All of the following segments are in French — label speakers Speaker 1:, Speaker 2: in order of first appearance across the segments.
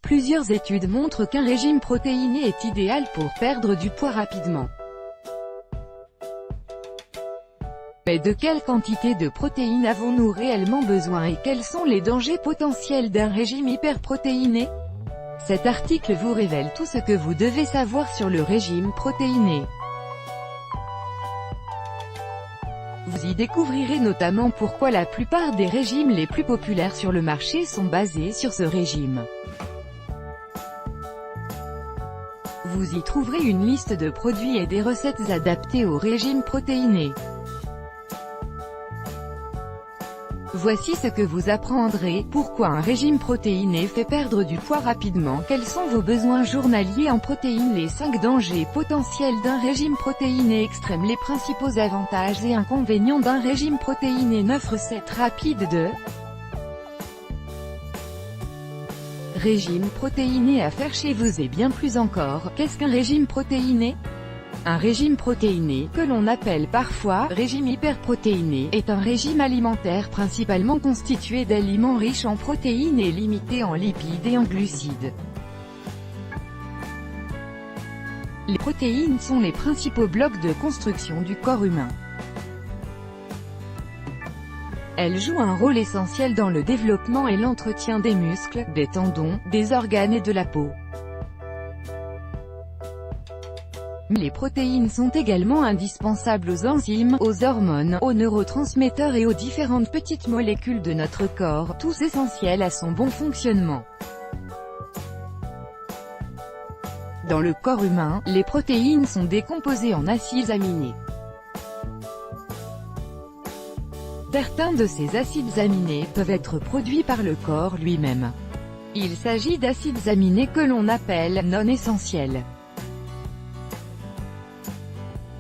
Speaker 1: Plusieurs études montrent qu'un régime protéiné est idéal pour perdre du poids rapidement. Mais de quelle quantité de protéines avons-nous réellement besoin et quels sont les dangers potentiels d'un régime hyperprotéiné? Cet article vous révèle tout ce que vous devez savoir sur le régime protéiné. Vous y découvrirez notamment pourquoi la plupart des régimes les plus populaires sur le marché sont basés sur ce régime. Vous y trouverez une liste de produits et des recettes adaptées au régime protéiné. Voici ce que vous apprendrez: pourquoi un régime protéiné fait perdre du poids rapidement, quels sont vos besoins journaliers en protéines, les 5 dangers potentiels d'un régime protéiné extrême, les principaux avantages et inconvénients d'un régime protéiné, 9 recettes rapides de régime protéiné à faire chez vous. Et bien plus encore, qu'est-ce qu'un régime protéiné? Un régime protéiné, que l'on appelle parfois régime hyperprotéiné, est un régime alimentaire principalement constitué d'aliments riches en protéines et limités en lipides et en glucides. Les protéines sont les principaux blocs de construction du corps humain. Elles jouent un rôle essentiel dans le développement et l'entretien des muscles, des tendons, des organes et de la peau. Les protéines sont également indispensables aux enzymes, aux hormones, aux neurotransmetteurs et aux différentes petites molécules de notre corps, tous essentiels à son bon fonctionnement. Dans le corps humain, les protéines sont décomposées en acides aminés. Certains de ces acides aminés peuvent être produits par le corps lui-même. Il s'agit d'acides aminés que l'on appelle non essentiels.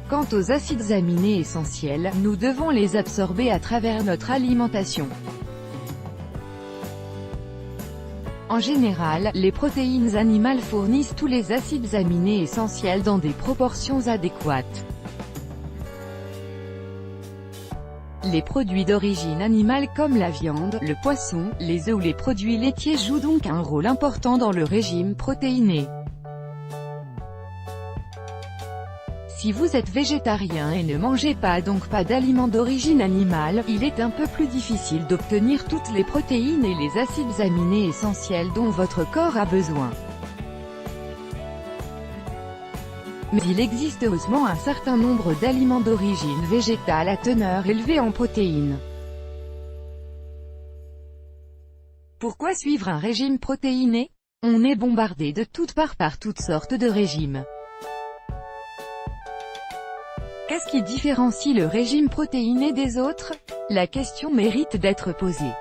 Speaker 1: Quant aux acides aminés essentiels, nous devons les absorber à travers notre alimentation. En général, les protéines animales fournissent tous les acides aminés essentiels dans des proportions adéquates. Les produits d'origine animale comme la viande, le poisson, les œufs ou les produits laitiers jouent donc un rôle important dans le régime protéiné. Si vous êtes végétarien et ne mangez donc pas d'aliments d'origine animale, il est un peu plus difficile d'obtenir toutes les protéines et les acides aminés essentiels dont votre corps a besoin. Mais il existe heureusement un certain nombre d'aliments d'origine végétale à teneur élevée en protéines. Pourquoi suivre un régime protéiné? On est bombardé de toutes parts par toutes sortes de régimes. Qu'est-ce qui différencie le régime protéiné des autres? La question mérite d'être posée.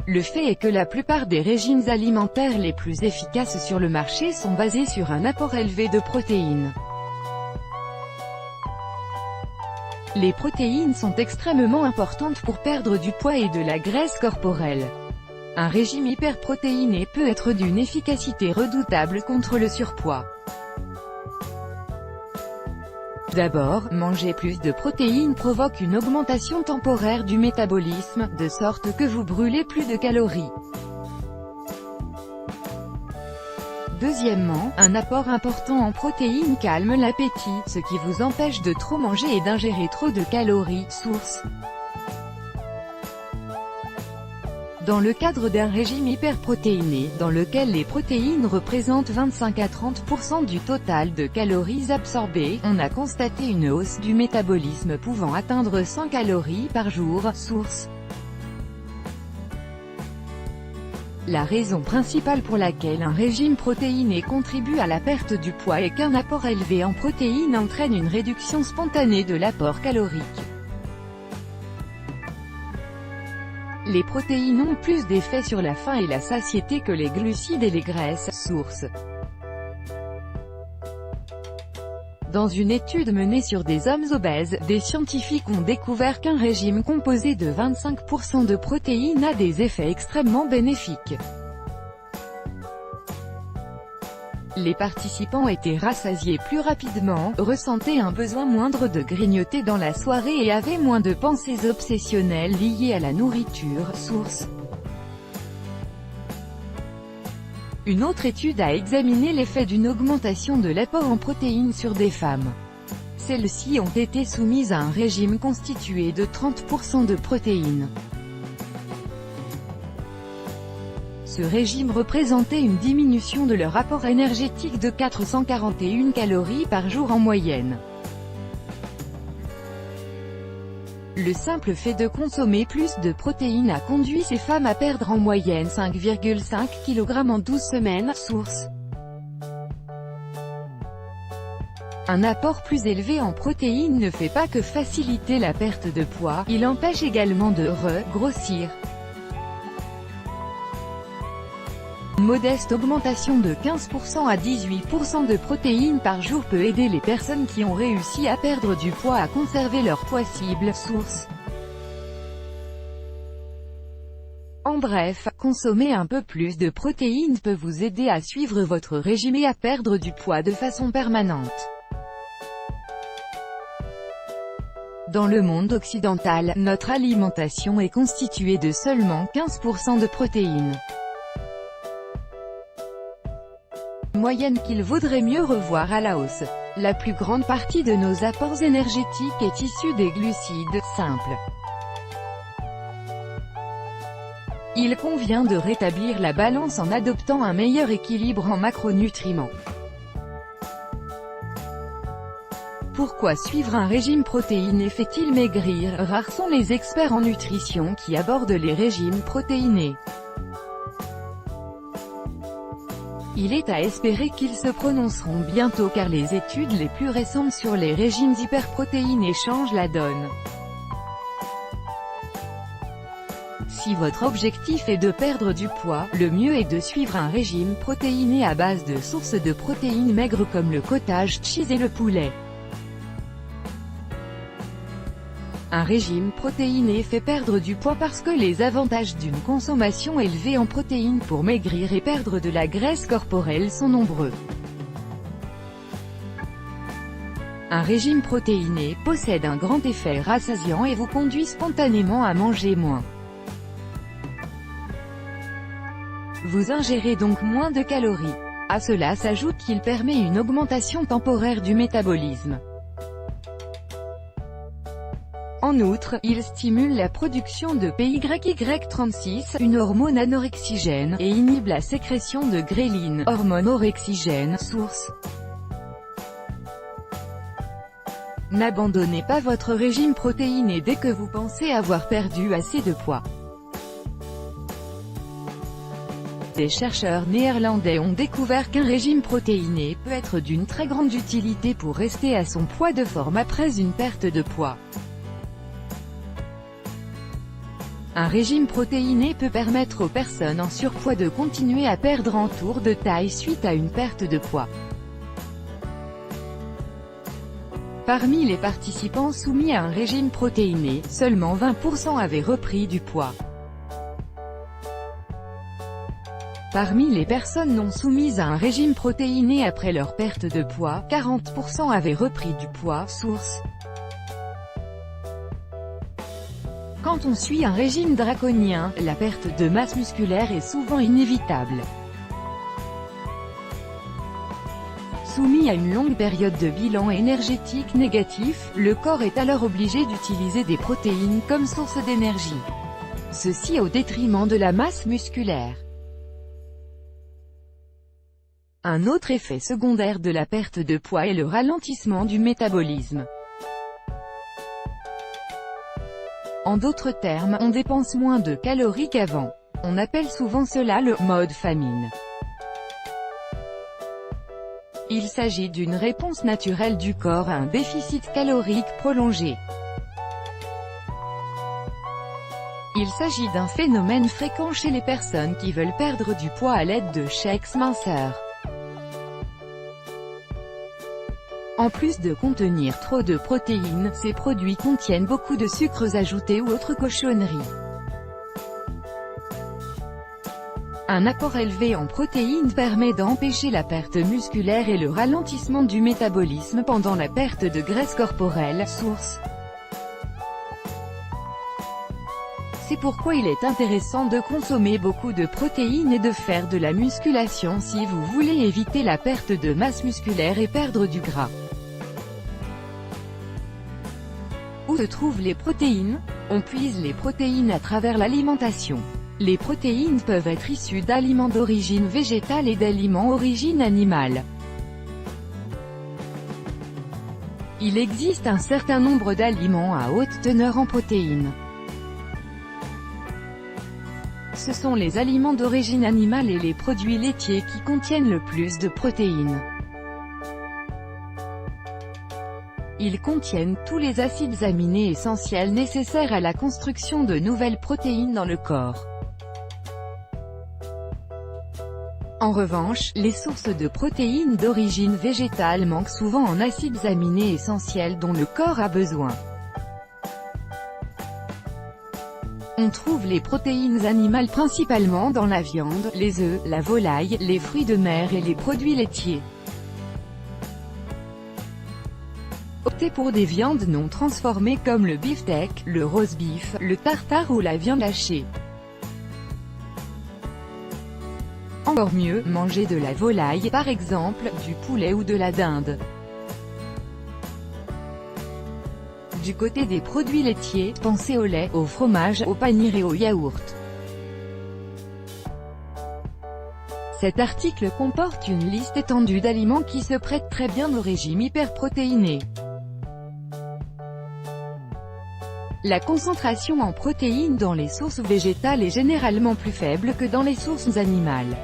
Speaker 1: Le fait est que la plupart des régimes alimentaires les plus efficaces sur le marché sont basés sur un apport élevé de protéines. Les protéines sont extrêmement importantes pour perdre du poids et de la graisse corporelle. Un régime hyperprotéiné peut être d'une efficacité redoutable contre le surpoids. D'abord, manger plus de protéines provoque une augmentation temporaire du métabolisme, de sorte que vous brûlez plus de calories. Deuxièmement, un apport important en protéines calme l'appétit, ce qui vous empêche de trop manger et d'ingérer trop de calories. Source. Dans le cadre d'un régime hyperprotéiné, dans lequel les protéines représentent 25 à 30% du total de calories absorbées, on a constaté une hausse du métabolisme pouvant atteindre 100 calories par jour. Source. La raison principale pour laquelle un régime protéiné contribue à la perte du poids est qu'un apport élevé en protéines entraîne une réduction spontanée de l'apport calorique. Les protéines ont plus d'effet sur la faim et la satiété que les glucides et les graisses. Source. Dans une étude menée sur des hommes obèses, des scientifiques ont découvert qu'un régime composé de 25% de protéines a des effets extrêmement bénéfiques. Les participants étaient rassasiés plus rapidement, ressentaient un besoin moindre de grignoter dans la soirée et avaient moins de pensées obsessionnelles liées à la nourriture. Source. Une autre étude a examiné l'effet d'une augmentation de l'apport en protéines sur des femmes. Celles-ci ont été soumises à un régime constitué de 30% de protéines. Ce régime représentait une diminution de leur apport énergétique de 441 calories par jour en moyenne. Le simple fait de consommer plus de protéines a conduit ces femmes à perdre en moyenne 5,5 kg en 12 semaines. Source. Un apport plus élevé en protéines ne fait pas que faciliter la perte de poids, il empêche également de grossir. Une modeste augmentation de 15% à 18% de protéines par jour peut aider les personnes qui ont réussi à perdre du poids à conserver leur poids cible. Source. En bref, consommer un peu plus de protéines peut vous aider à suivre votre régime et à perdre du poids de façon permanente. Dans le monde occidental, notre alimentation est constituée de seulement 15% de protéines. Moyenne qu'il vaudrait mieux revoir à la hausse. La plus grande partie de nos apports énergétiques est issue des glucides simples. Il convient de rétablir la balance en adoptant un meilleur équilibre en macronutriments. Pourquoi suivre un régime protéiné fait-il maigrir? Rares sont les experts en nutrition qui abordent les régimes protéinés. Il est à espérer qu'ils se prononceront bientôt car les études les plus récentes sur les régimes hyperprotéinés changent la donne. Si votre objectif est de perdre du poids, le mieux est de suivre un régime protéiné à base de sources de protéines maigres comme le cottage cheese et le poulet. Un régime protéiné fait perdre du poids parce que les avantages d'une consommation élevée en protéines pour maigrir et perdre de la graisse corporelle sont nombreux. Un régime protéiné possède un grand effet rassasiant et vous conduit spontanément à manger moins. Vous ingérez donc moins de calories. À cela s'ajoute qu'il permet une augmentation temporaire du métabolisme. En outre, il stimule la production de PYY36, une hormone anorexigène, et inhibe la sécrétion de gréline, hormone orexigène. Source. N'abandonnez pas votre régime protéiné dès que vous pensez avoir perdu assez de poids. Des chercheurs néerlandais ont découvert qu'un régime protéiné peut être d'une très grande utilité pour rester à son poids de forme après une perte de poids. Un régime protéiné peut permettre aux personnes en surpoids de continuer à perdre en tour de taille suite à une perte de poids. Parmi les participants soumis à un régime protéiné, seulement 20% avaient repris du poids. Parmi les personnes non soumises à un régime protéiné après leur perte de poids, 40% avaient repris du poids. Source. Quand on suit un régime draconien, la perte de masse musculaire est souvent inévitable. Soumis à une longue période de bilan énergétique négatif, le corps est alors obligé d'utiliser des protéines comme source d'énergie. Ceci au détriment de la masse musculaire. Un autre effet secondaire de la perte de poids est le ralentissement du métabolisme. En d'autres termes, on dépense moins de calories qu'avant. On appelle souvent cela le « mode famine ». Il s'agit d'une réponse naturelle du corps à un déficit calorique prolongé. Il s'agit d'un phénomène fréquent chez les personnes qui veulent perdre du poids à l'aide de shakes minceurs. En plus de contenir trop de protéines, ces produits contiennent beaucoup de sucres ajoutés ou autres cochonneries. Un apport élevé en protéines permet d'empêcher la perte musculaire et le ralentissement du métabolisme pendant la perte de graisse corporelle. Source. C'est pourquoi il est intéressant de consommer beaucoup de protéines et de faire de la musculation si vous voulez éviter la perte de masse musculaire et perdre du gras. Où se trouvent les protéines? On puise les protéines à travers l'alimentation. Les protéines peuvent être issues d'aliments d'origine végétale et d'aliments d'origine animale. Il existe un certain nombre d'aliments à haute teneur en protéines. Ce sont les aliments d'origine animale et les produits laitiers qui contiennent le plus de protéines. Ils contiennent tous les acides aminés essentiels nécessaires à la construction de nouvelles protéines dans le corps. En revanche, les sources de protéines d'origine végétale manquent souvent en acides aminés essentiels dont le corps a besoin. On trouve les protéines animales principalement dans la viande, les œufs, la volaille, les fruits de mer et les produits laitiers. Optez pour des viandes non transformées comme le beefsteak, le roast beef, le tartare ou la viande hachée. Encore mieux, mangez de la volaille, par exemple, du poulet ou de la dinde. Du côté des produits laitiers, pensez au lait, au fromage, au panir et au yaourt. Cet article comporte une liste étendue d'aliments qui se prêtent très bien au régime hyperprotéiné. La concentration en protéines dans les sources végétales est généralement plus faible que dans les sources animales.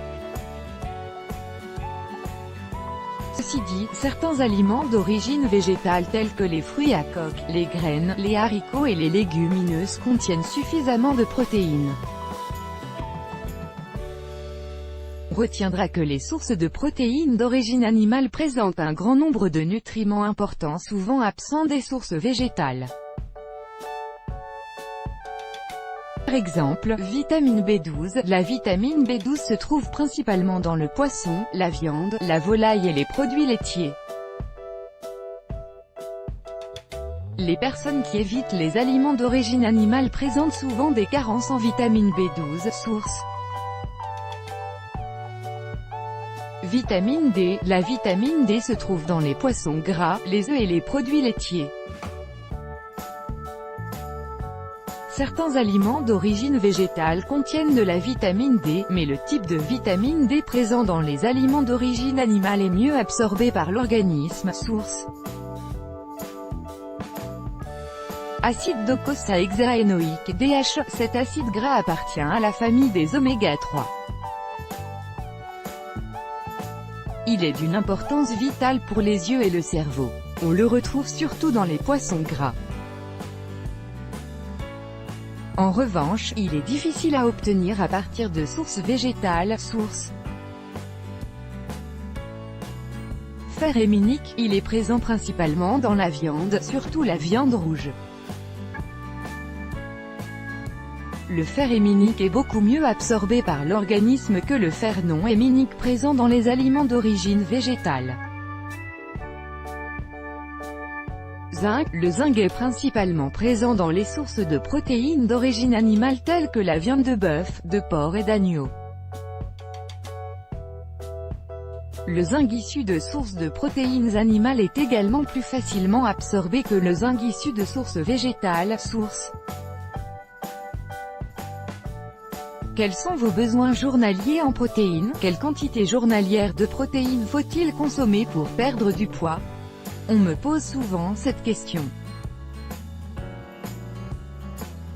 Speaker 1: Ceci dit, certains aliments d'origine végétale tels que les fruits à coque, les graines, les haricots et les légumineuses contiennent suffisamment de protéines. On retiendra que les sources de protéines d'origine animale présentent un grand nombre de nutriments importants souvent absents des sources végétales. Par exemple, vitamine B12. La vitamine B12 se trouve principalement dans le poisson, la viande, la volaille et les produits laitiers. Les personnes qui évitent les aliments d'origine animale présentent souvent des carences en vitamine B12. Source. Vitamine D. La vitamine D se trouve dans les poissons gras, les œufs et les produits laitiers. Certains aliments d'origine végétale contiennent de la vitamine D, mais le type de vitamine D présent dans les aliments d'origine animale est mieux absorbé par l'organisme. Source. Acide docosahexaénoïque (DH). Cet acide gras appartient à la famille des oméga 3. Il est d'une importance vitale pour les yeux et le cerveau. On le retrouve surtout dans les poissons gras. En revanche, il est difficile à obtenir à partir de sources végétales. Source. Fer héminique, il est présent principalement dans la viande, surtout la viande rouge. Le fer héminique est beaucoup mieux absorbé par l'organisme que le fer non héminique présent dans les aliments d'origine végétale. Zinc. Le zinc est principalement présent dans les sources de protéines d'origine animale telles que la viande de bœuf, de porc et d'agneau. Le zinc issu de sources de protéines animales est également plus facilement absorbé que le zinc issu de sources végétales. Source. Quels sont vos besoins journaliers en protéines? Quelle quantité journalière de protéines faut-il consommer pour perdre du poids? On me pose souvent cette question.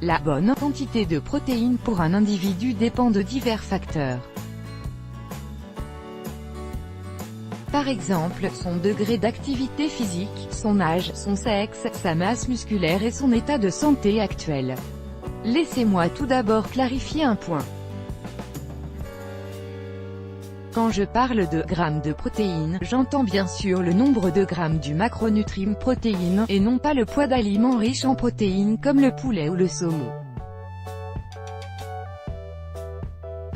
Speaker 1: La bonne quantité de protéines pour un individu dépend de divers facteurs. Par exemple, son degré d'activité physique, son âge, son sexe, sa masse musculaire et son état de santé actuel. Laissez-moi tout d'abord clarifier un point. Quand je parle de grammes de protéines, j'entends bien sûr le nombre de grammes du macronutriment protéines, et non pas le poids d'aliments riches en protéines comme le poulet ou le saumon.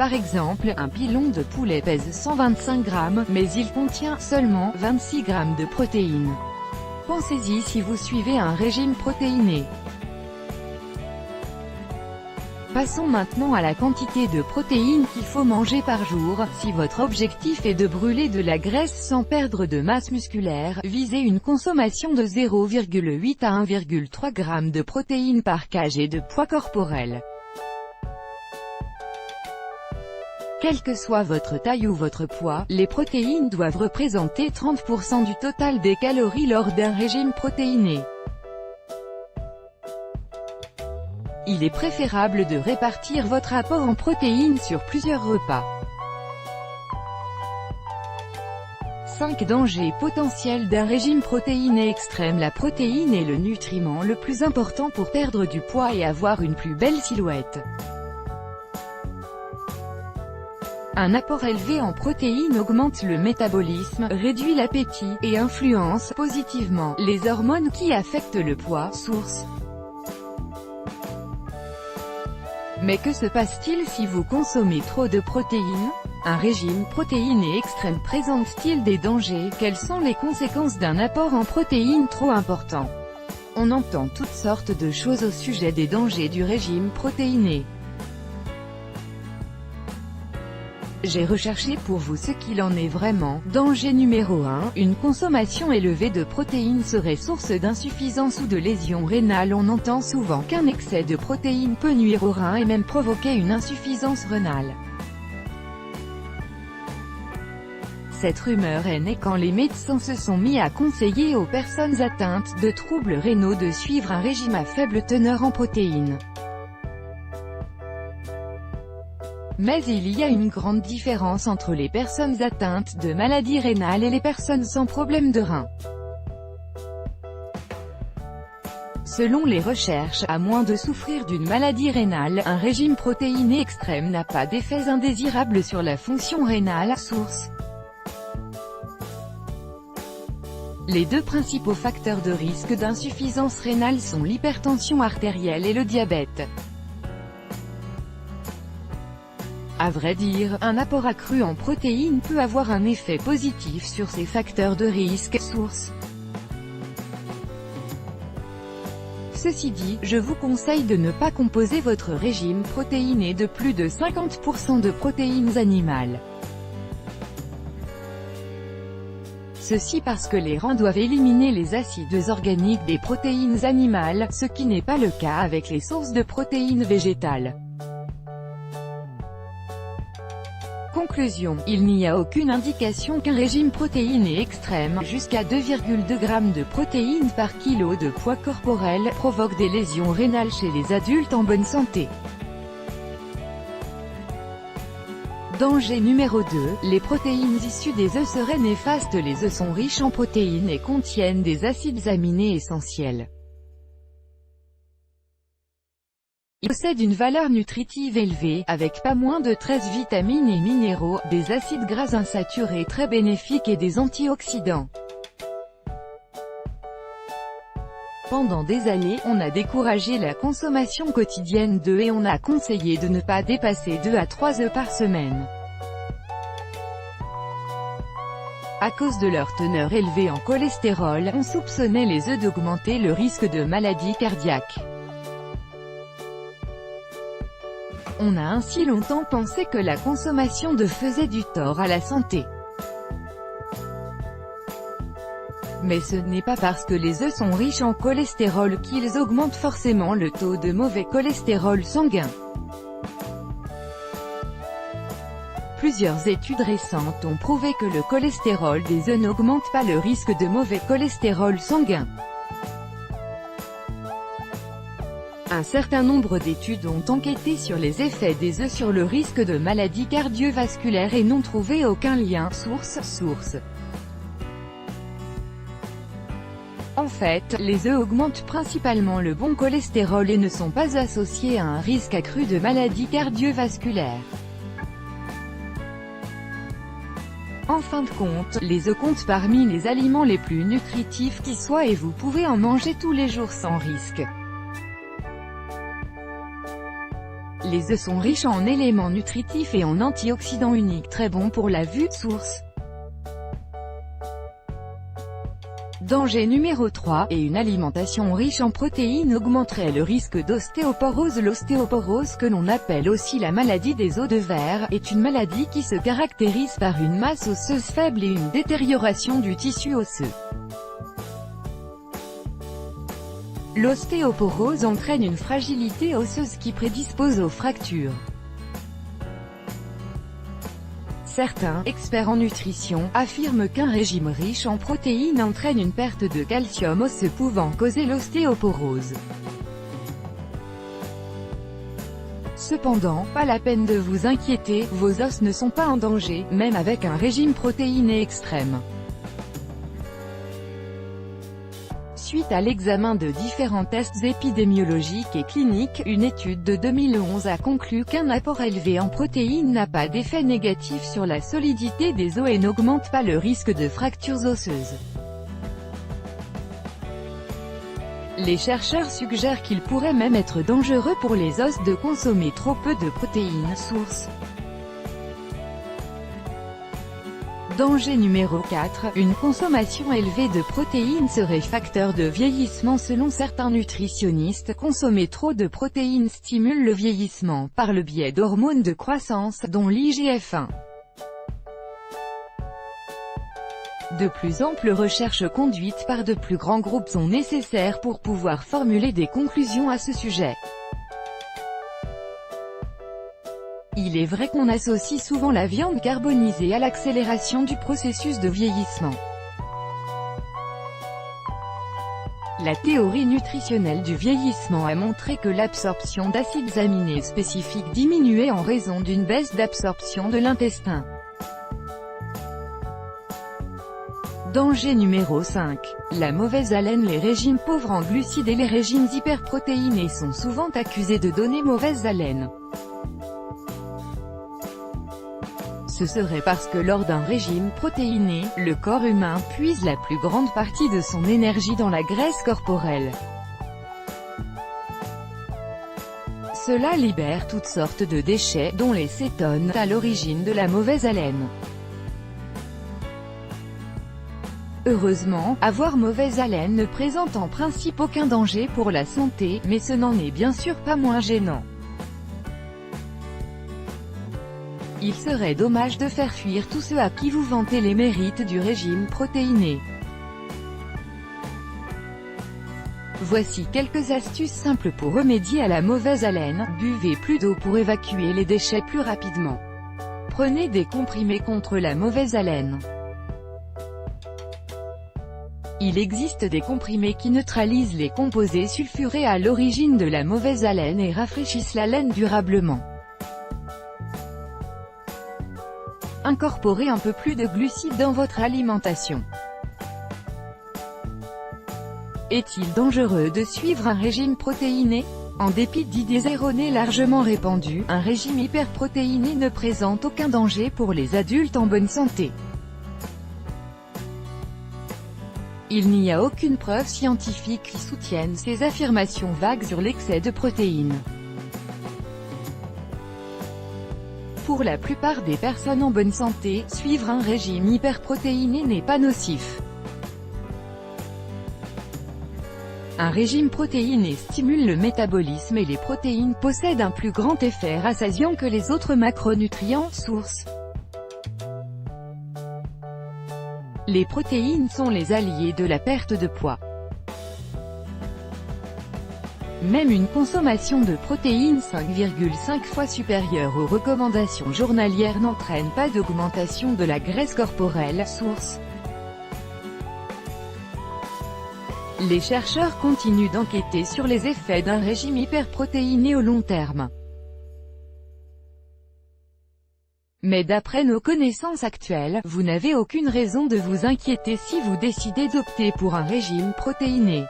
Speaker 1: Par exemple, un pilon de poulet pèse 125 grammes, mais il contient seulement 26 grammes de protéines. Pensez-y si vous suivez un régime protéiné. Passons maintenant à la quantité de protéines qu'il faut manger par jour. Si votre objectif est de brûler de la graisse sans perdre de masse musculaire, visez une consommation de 0,8 à 1,3 g de protéines par kg de poids corporel. Quelle que soit votre taille ou votre poids, les protéines doivent représenter 30% du total des calories lors d'un régime protéiné. Il est préférable de répartir votre apport en protéines sur plusieurs repas. 5 dangers potentiels d'un régime protéiné extrême. La protéine est le nutriment le plus important pour perdre du poids et avoir une plus belle silhouette. Un apport élevé en protéines augmente le métabolisme, réduit l'appétit, et influence positivement les hormones qui affectent le poids. Source. Mais que se passe-t-il si vous consommez trop de protéines? Un régime protéiné extrême présente-t-il des dangers? Quelles sont les conséquences d'un apport en protéines trop important? On entend toutes sortes de choses au sujet des dangers du régime protéiné. J'ai recherché pour vous ce qu'il en est vraiment. Danger numéro 1, une consommation élevée de protéines serait source d'insuffisance ou de lésions rénales. On entend souvent qu'un excès de protéines peut nuire aux reins et même provoquer une insuffisance rénale. Cette rumeur est née quand les médecins se sont mis à conseiller aux personnes atteintes de troubles rénaux de suivre un régime à faible teneur en protéines. Mais il y a une grande différence entre les personnes atteintes de maladies rénales et les personnes sans problème de rein. Selon les recherches, à moins de souffrir d'une maladie rénale, un régime protéiné extrême n'a pas d'effets indésirables sur la fonction rénale. Source. Les deux principaux facteurs de risque d'insuffisance rénale sont l'hypertension artérielle et le diabète. À vrai dire, un apport accru en protéines peut avoir un effet positif sur ces facteurs de risque. Source. Ceci dit, je vous conseille de ne pas composer votre régime protéiné de plus de 50% de protéines animales. Ceci parce que les reins doivent éliminer les acides organiques des protéines animales, ce qui n'est pas le cas avec les sources de protéines végétales. Conclusion, il n'y a aucune indication qu'un régime protéiné extrême, jusqu'à 2,2 g de protéines par kilo de poids corporel, provoque des lésions rénales chez les adultes en bonne santé. Danger numéro 2, les protéines issues des œufs seraient néfastes. Les œufs sont riches en protéines et contiennent des acides aminés essentiels. Ils possèdent une valeur nutritive élevée, avec pas moins de 13 vitamines et minéraux, des acides gras insaturés très bénéfiques et des antioxydants. Pendant des années, on a découragé la consommation quotidienne d'œufs et on a conseillé de ne pas dépasser 2 à 3 œufs par semaine. À cause de leur teneur élevée en cholestérol, on soupçonnait les œufs d'augmenter le risque de maladies cardiaques. On a ainsi longtemps pensé que la consommation d'œufs faisait du tort à la santé. Mais ce n'est pas parce que les œufs sont riches en cholestérol qu'ils augmentent forcément le taux de mauvais cholestérol sanguin. Plusieurs études récentes ont prouvé que le cholestérol des œufs n'augmente pas le risque de mauvais cholestérol sanguin. Un certain nombre d'études ont enquêté sur les effets des œufs sur le risque de maladies cardiovasculaires et n'ont trouvé aucun lien. Source. En fait, les œufs augmentent principalement le bon cholestérol et ne sont pas associés à un risque accru de maladies cardiovasculaires. En fin de compte, les œufs comptent parmi les aliments les plus nutritifs qui soient et vous pouvez en manger tous les jours sans risque. Les œufs sont riches en éléments nutritifs et en antioxydants uniques très bons pour la vue. Source. Danger numéro 3, et une alimentation riche en protéines augmenterait le risque d'ostéoporose. L'ostéoporose, que l'on appelle aussi la maladie des os de verre, est une maladie qui se caractérise par une masse osseuse faible et une détérioration du tissu osseux. L'ostéoporose entraîne une fragilité osseuse qui prédispose aux fractures. Certains experts en nutrition affirment qu'un régime riche en protéines entraîne une perte de calcium osseux pouvant causer l'ostéoporose. Cependant, pas la peine de vous inquiéter, vos os ne sont pas en danger, même avec un régime protéiné extrême. Suite à l'examen de différents tests épidémiologiques et cliniques, une étude de 2011 a conclu qu'un apport élevé en protéines n'a pas d'effet négatif sur la solidité des os et n'augmente pas le risque de fractures osseuses. Les chercheurs suggèrent qu'il pourrait même être dangereux pour les os de consommer trop peu de protéines. Source. Danger numéro 4, une consommation élevée de protéines serait facteur de vieillissement. Selon certains nutritionnistes, consommer trop de protéines stimule le vieillissement, par le biais d'hormones de croissance, dont l'IGF-1. De plus amples recherches conduites par de plus grands groupes sont nécessaires pour pouvoir formuler des conclusions à ce sujet. Il est vrai qu'on associe souvent la viande carbonisée à l'accélération du processus de vieillissement. La théorie nutritionnelle du vieillissement a montré que l'absorption d'acides aminés spécifiques diminuait en raison d'une baisse d'absorption de l'intestin. Danger numéro 5. La mauvaise haleine. Les régimes pauvres en glucides et les régimes hyperprotéinés sont souvent accusés de donner mauvaise haleine. Ce serait parce que lors d'un régime protéiné, le corps humain puise la plus grande partie de son énergie dans la graisse corporelle. Cela libère toutes sortes de déchets, dont les cétones, à l'origine de la mauvaise haleine. Heureusement, avoir mauvaise haleine ne présente en principe aucun danger pour la santé, mais ce n'en est bien sûr pas moins gênant. Il serait dommage de faire fuir tous ceux à qui vous vantez les mérites du régime protéiné. Voici quelques astuces simples pour remédier à la mauvaise haleine. Buvez plus d'eau pour évacuer les déchets plus rapidement. Prenez des comprimés contre la mauvaise haleine. Il existe des comprimés qui neutralisent les composés sulfurés à l'origine de la mauvaise haleine et rafraîchissent la laine durablement. Incorporez un peu plus de glucides dans votre alimentation. Est-il dangereux de suivre un régime protéiné? En dépit d'idées erronées largement répandues, un régime hyperprotéiné ne présente aucun danger pour les adultes en bonne santé. Il n'y a aucune preuve scientifique qui soutienne ces affirmations vagues sur l'excès de protéines. Pour la plupart des personnes en bonne santé, suivre un régime hyperprotéiné n'est pas nocif. Un régime protéiné stimule le métabolisme et les protéines possèdent un plus grand effet rassasiant que les autres macronutriments. Source. Les protéines sont les alliés de la perte de poids. Même une consommation de protéines 5,5 fois supérieure aux recommandations journalières n'entraîne pas d'augmentation de la graisse corporelle. Source. Les chercheurs continuent d'enquêter sur les effets d'un régime hyperprotéiné au long terme. Mais d'après nos connaissances actuelles, vous n'avez aucune raison de vous inquiéter si vous décidez d'opter pour un régime protéiné.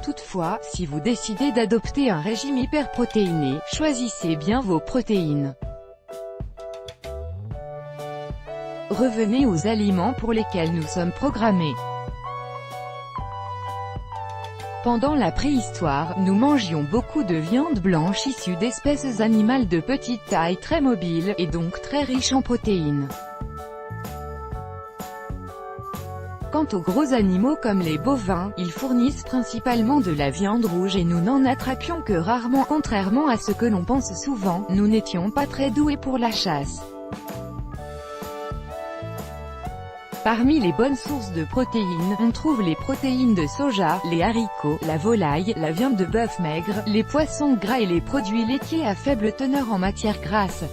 Speaker 1: Toutefois, si vous décidez d'adopter un régime hyperprotéiné, choisissez bien vos protéines. Revenez aux aliments pour lesquels nous sommes programmés. Pendant la préhistoire, nous mangions beaucoup de viande blanche issue d'espèces animales de petite taille très mobiles, et donc très riches en protéines. Quant aux gros animaux comme les bovins, ils fournissent principalement de la viande rouge et nous n'en attrapions que rarement. Contrairement à ce que l'on pense souvent, nous n'étions pas très doués pour la chasse. Parmi les bonnes sources de protéines, on trouve les protéines de soja, les haricots, la volaille, la viande de bœuf maigre, les poissons gras et les produits laitiers à faible teneur en matière grasse.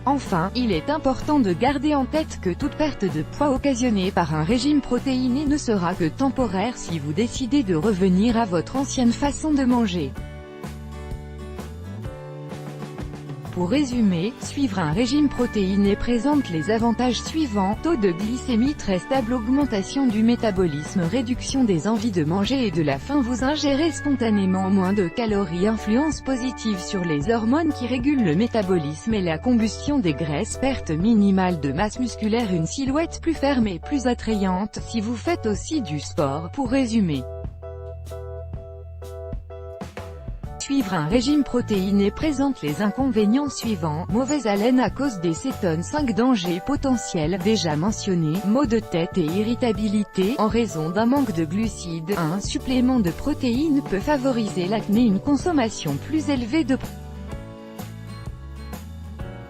Speaker 1: Enfin, il est important de garder en tête que toute perte de poids occasionnée par un régime protéiné ne sera que temporaire si vous décidez de revenir à votre ancienne façon de manger. Pour résumer, suivre un régime protéiné présente les avantages suivants: taux de glycémie très stable, augmentation du métabolisme, réduction des envies de manger et de la faim, vous ingérez spontanément moins de calories, influence positive sur les hormones qui régulent le métabolisme et la combustion des graisses, perte minimale de masse musculaire, une silhouette plus ferme et plus attrayante, si vous faites aussi du sport. Pour résumer, suivre un régime protéiné présente les inconvénients suivants: mauvaise haleine à cause des cétones, 5 dangers potentiels déjà mentionnés, maux de tête et irritabilité, en raison d'un manque de glucides. Un supplément de protéines peut favoriser l'acné, une consommation plus élevée de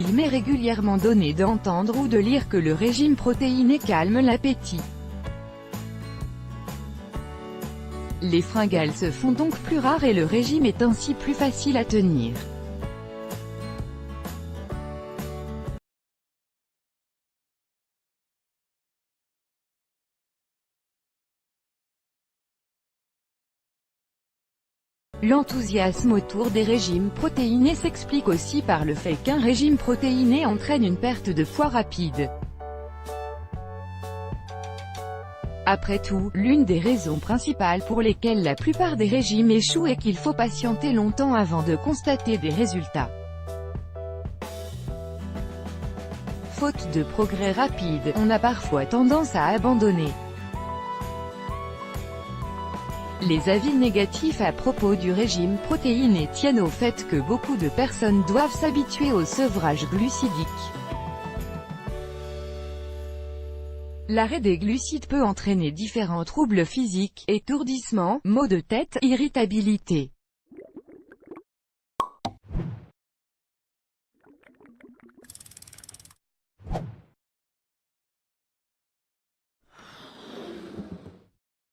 Speaker 1: Il m'est régulièrement donné d'entendre ou de lire que le régime protéiné calme l'appétit. Les fringales se font donc plus rares et le régime est ainsi plus facile à tenir. L'enthousiasme autour des régimes protéinés s'explique aussi par le fait qu'un régime protéiné entraîne une perte de poids rapide. Après tout, l'une des raisons principales pour lesquelles la plupart des régimes échouent est qu'il faut patienter longtemps avant de constater des résultats. Faute de progrès rapide, on a parfois tendance à abandonner. Les avis négatifs à propos du régime protéiné tiennent au fait que beaucoup de personnes doivent s'habituer au sevrage glucidique. L'arrêt des glucides peut entraîner différents troubles physiques: étourdissement, maux de tête, irritabilité.